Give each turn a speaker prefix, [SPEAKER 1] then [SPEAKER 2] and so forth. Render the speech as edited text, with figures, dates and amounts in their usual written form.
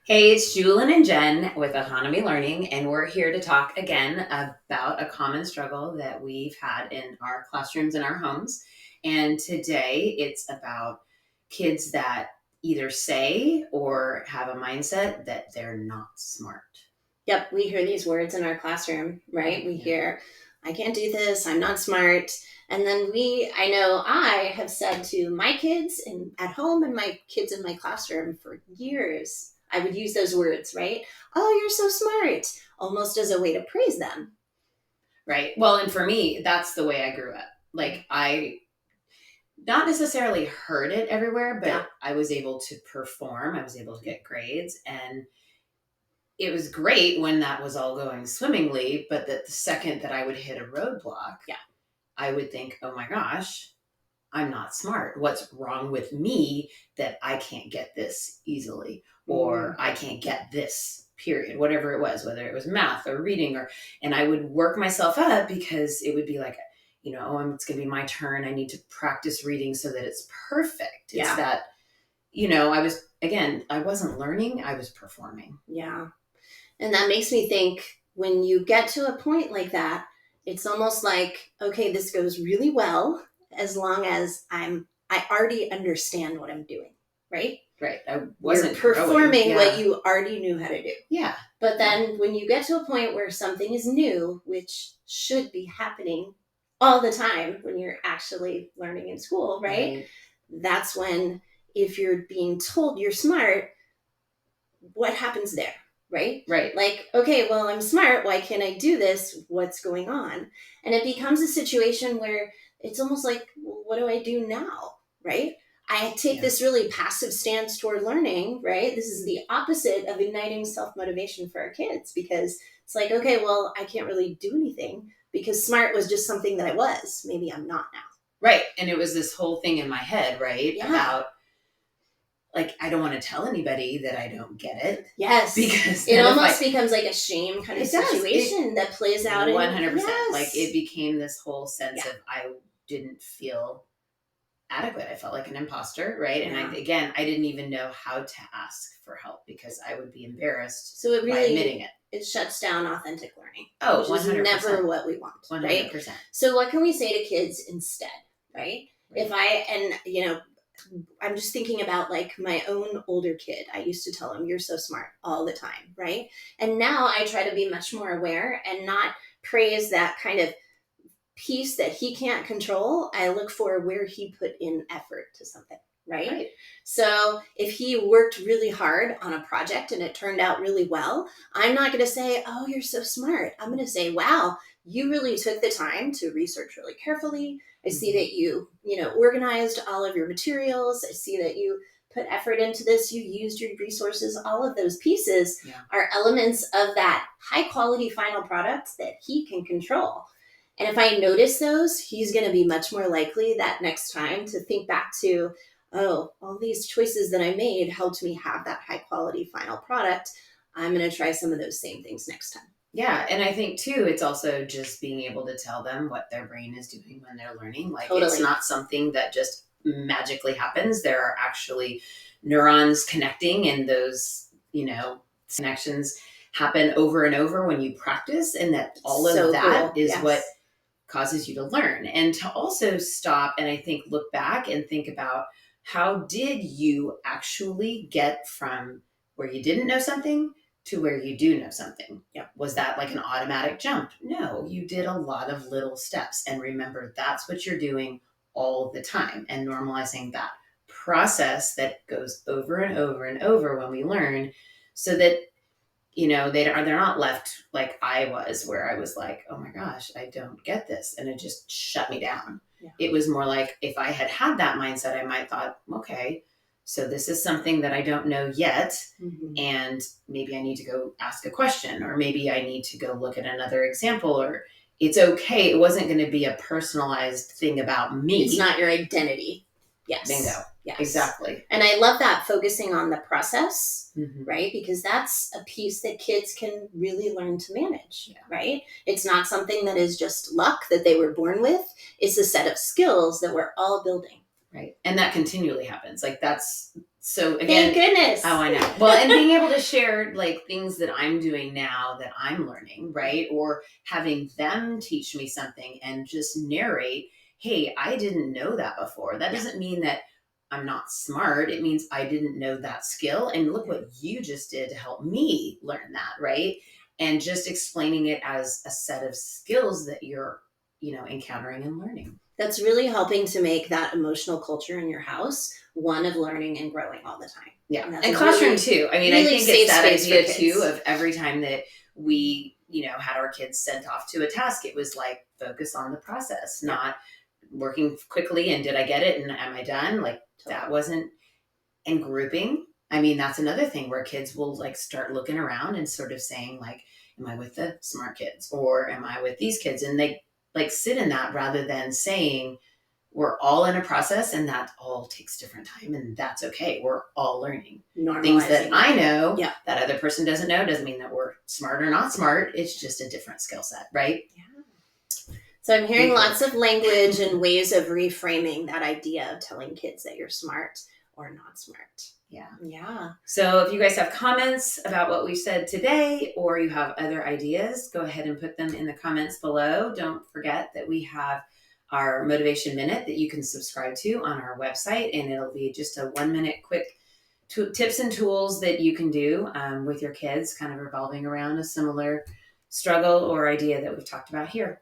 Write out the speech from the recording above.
[SPEAKER 1] Hey, it's Julin and Jen with Autonomy Learning, and we're here to talk again about a common struggle that we've had in our classrooms and our homes. And today it's about kids that either say or have a mindset that they're not smart.
[SPEAKER 2] Yep, we hear these words in our classroom, right? We hear, I can't do this, I'm not smart. And then I know I have said to my kids at home and my kids in my classroom for years, I would use those words, right? Oh, you're so smart, almost as a way to praise them.
[SPEAKER 1] Right. Well, and for me, that's the way I grew up. Like, I not necessarily heard it everywhere, but
[SPEAKER 2] Yeah.
[SPEAKER 1] I was able to perform, I was able to get grades, and it was great when that was all going swimmingly, but that the second that I would hit a roadblock,
[SPEAKER 2] Yeah.
[SPEAKER 1] I would think, oh my gosh, I'm not smart. What's wrong with me that I can't get this easily, or I can't get this, period, whatever it was, whether it was math or reading, and I would work myself up because it would be like, oh, it's going to be my turn. I need to practice reading so that it's perfect.
[SPEAKER 2] Yeah.
[SPEAKER 1] It's that, I wasn't learning, I was performing.
[SPEAKER 2] Yeah. And that makes me think, when you get to a point like that, it's almost like, okay, this goes really well as long as I already understand what I'm doing, right?
[SPEAKER 1] Right. I wasn't
[SPEAKER 2] You're performing
[SPEAKER 1] growing.
[SPEAKER 2] what you already knew how to do.
[SPEAKER 1] Yeah.
[SPEAKER 2] But then when you get to a point where something is new, which should be happening all the time when you're actually learning in school, right? That's when, if you're being told you're smart, what happens there? Right?
[SPEAKER 1] Right.
[SPEAKER 2] Like, okay, well, I'm smart. Why can't I do this? What's going on? And it becomes a situation where it's almost like, well, what do I do now? Right? I take this really passive stance toward learning, right? This is the opposite of igniting self motivation for our kids, because it's like, okay, well, I can't really do anything because smart was just something that I was. Maybe I'm not now.
[SPEAKER 1] Right. And it was this whole thing in my head, right?
[SPEAKER 2] Yeah.
[SPEAKER 1] About, like, I don't want to tell anybody that I don't get it.
[SPEAKER 2] Yes.
[SPEAKER 1] Because
[SPEAKER 2] it almost becomes like a shame kind of situation that plays out
[SPEAKER 1] 100%.
[SPEAKER 2] Yes.
[SPEAKER 1] Like, it became this whole sense of I didn't feel adequate. I felt like an imposter, right? And I didn't even know how to ask for help because I would be embarrassed
[SPEAKER 2] so it really,
[SPEAKER 1] by admitting it.
[SPEAKER 2] It shuts down authentic learning.
[SPEAKER 1] Oh,
[SPEAKER 2] which 100%. Is never what we want,
[SPEAKER 1] 100%.
[SPEAKER 2] Right? So what can we say to kids instead, right? I'm just thinking about like my own older kid. I used to tell him, you're so smart all the time, right? And now I try to be much more aware and not praise that kind of piece that he can't control. I look for where he put in effort to something. Right? So if he worked really hard on a project and it turned out really well, I'm not going to say, oh, you're so smart. I'm going to say, wow, you really took the time to research really carefully. I see that you organized all of your materials. I see that you put effort into this. You used your resources. All of those pieces are elements of that high quality final product that he can control. And if I notice those, he's going to be much more likely that next time to think back to, oh, all these choices that I made helped me have that high quality final product. I'm going to try some of those same things next time.
[SPEAKER 1] Yeah. And I think too, it's also just being able to tell them what their brain is doing when they're learning. Like, It's not something that just magically happens. There are actually neurons connecting, and those, connections happen over and over when you practice, and that all of that is what causes you to learn. And to also stop and I think look back and think about, how did you actually get from where you didn't know something to where you do know something? Was that like an automatic jump? No, you did a lot of little steps. And remember, that's what you're doing all the time, and normalizing that process that goes over and over and over when we learn, so that they're not left like I was, where I was like, oh my gosh, I don't get this. And it just shut me down. It was more like, if I had had that mindset, I might thought, okay, so this is something that I don't know yet. And maybe I need to go ask a question, or maybe I need to go look at another example, or it's okay. It wasn't going to be a personalized thing about me.
[SPEAKER 2] It's not your identity. Yes.
[SPEAKER 1] Bingo. Yes. Exactly.
[SPEAKER 2] And I love that, focusing on the process, right? Because that's a piece that kids can really learn to manage, right? It's not something that is just luck that they were born with. It's a set of skills that we're all building.
[SPEAKER 1] Right. And that continually happens. Like, that's So again,
[SPEAKER 2] thank goodness.
[SPEAKER 1] Oh, I know. Well, and being able to share like things that I'm doing now that I'm learning, right? Or having them teach me something and just narrate, hey, I didn't know that before. That doesn't mean that I'm not smart. It means I didn't know that skill. And look what you just did to help me learn that, right? And just explaining it as a set of skills that you're, encountering and learning.
[SPEAKER 2] That's really helping to make that emotional culture in your house one of learning and growing all the time.
[SPEAKER 1] Yeah. And classroom too. I mean, I think it's that idea too of every time that we, had our kids sent off to a task, it was like focus on the process, not working quickly and did I get it and am I done? Like that wasn't. And grouping. I mean, that's another thing where kids will like start looking around and sort of saying like, am I with the smart kids or am I with these kids? And they like sit in that rather than saying, we're all in a process and that all takes different time and that's okay. We're all learning. Things that I know that other person doesn't know doesn't mean that we're smart or not smart. It's just a different skill set, right?
[SPEAKER 2] Yeah. So I'm hearing lots of language and ways of reframing that idea of telling kids that you're smart or not smart.
[SPEAKER 1] Yeah.
[SPEAKER 2] Yeah.
[SPEAKER 1] So if you guys have comments about what we said today or you have other ideas, go ahead and put them in the comments below. Don't forget that we have our Motivation Minute that you can subscribe to on our website, and it'll be just a 1-minute quick tips and tools that you can do with your kids, kind of revolving around a similar struggle or idea that we've talked about here.